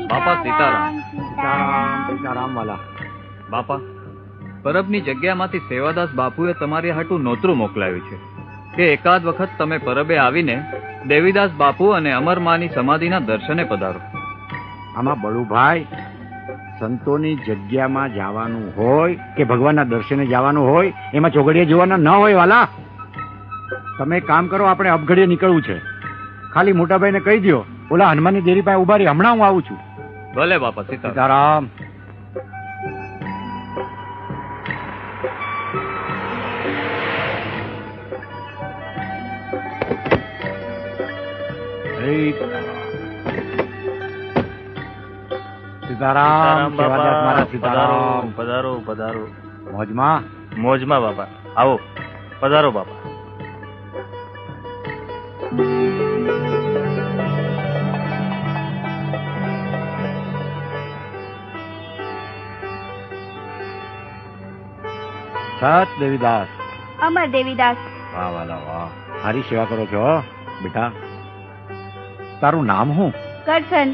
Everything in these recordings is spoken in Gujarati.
બાપા સીતારામ. સીતારામ સીતારામ વાલા. બાપા, પરબની જગ્યામાંથી સેવાદાસ બાપુએ તમારી હાટું નોતરું મોકલાવ્યું છે કે એકાદ વખત તમે પરબે આવીને દેવીદાસ બાપુ અને અમરમાની સમાધિના દર્શને પધારો. આમાં બળુભાઈ, સંતોની જગ્યામાં જવાનું હોય કે ભગવાનના દર્શને જવાનું હોય એમાં ચોઘડિયા જોવાના ન હોય વાલા. તમે એક કામ કરો, આપણે અપઘડીએ નીકળવું છે. ખાલી મોટાભાઈને કહી દો, ઓલા હનુમાનની દેરી પાસે ઉભા રહી, હમણાં હું આવું છું. ભલે બાપા સીતારામ. સીતારામ. સીતારામ સેવાદાસ મારા સીતારામ. પધારો પધારો. મોજમાં? મોજમાં બાપા. આવો પધારો બાપા. સત દેવીદાસ. અમર દેવીદાસ. વાહ વાલા વાહ, સારી સેવા કરો છો બેટા. તારું નામ શું? કરશન.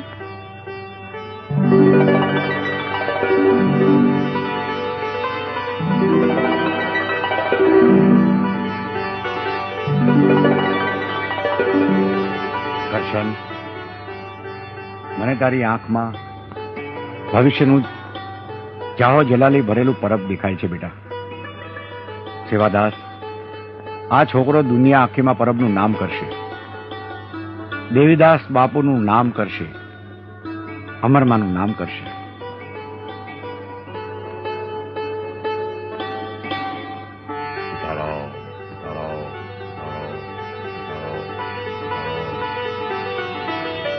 કરશન, મને તારી આંખમાં ભવિષ્યનું જાહો જલાલી ભરેલું પરબ દેખાય છે બેટા. સેવાદાસ, આ છોકરો દુનિયા આખીમાં પરબનું નામ કરશે. દેવીદાસ બાપુનું નામ કરશે, અમરમાનું નામ કરશે.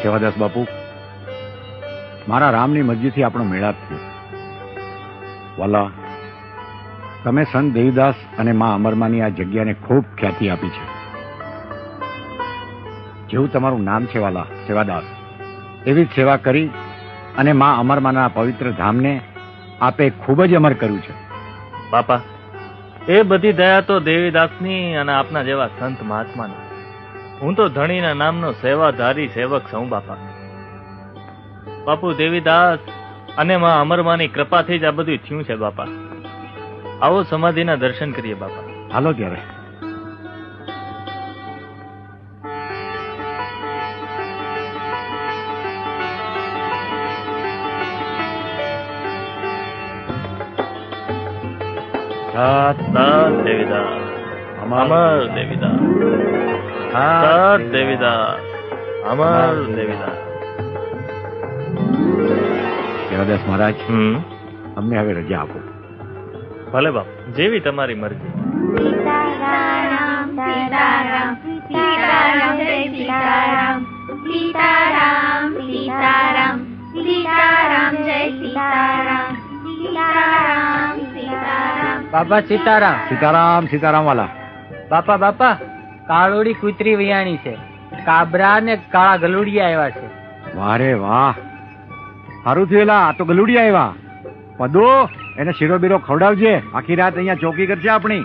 સેવાદાસ બાપુ, મારા રામની મરજીથી આપણો મેળાપ થયો. વાલા, તમે સંત દેવીદાસ અને મા અમરમાની આ જગ્યાને ખૂબ ખ્યાતિ આપી છે. જેવું તમારું નામ છે વાલા સેવાદાસ, એવી જ સેવા કરી અને મા અમરમાના પવિત્ર ધામને આપે ખૂબ જ અમર કર્યું છે. બાપા, એ બધી દયા તો દેવીદાસની અને આપના જેવા સંત મહાત્માની. હું તો ધણીના નામનો સેવાધારી સેવક છું બાપા. બાપુ, દેવીદાસ અને માં અમરમાની કૃપાથી જ આ બધું થયું છે બાપા. આવો સમાધિના દર્શન કરીએ બાપા. હાલો ત્યારે. સત દેવીદાસ, અમર દેવીદાસ, સત દેવીદાસ, અમર દેવીદાસ. સેવાદાસ મહારાજ, અમને હવે રજા આપો. ભલે બાપ, જેવી તમારી મરજી. સીતારામ સીતારામ સીતારામ જય સીતારામ. સીતારામ સીતારામ સીતારામ જય સીતારામ. સીતારામ સીતારામ. બાપા સીતારામ. સીતારામ સીતારામ વાલા. બાપા બાપા, કાળોડી કૂતરી વિયાણી છે, કાબરા ને કાળા ગલુડિયા આવ્યા છે. વાહ રે વાહ, સારું થયેલા. આ તો ગલુડિયા આવ્યા. પદો, એને શીરો બીરો ખવડાવજે. આખી રાત અહીંયા ચોકી કરશે આપણી.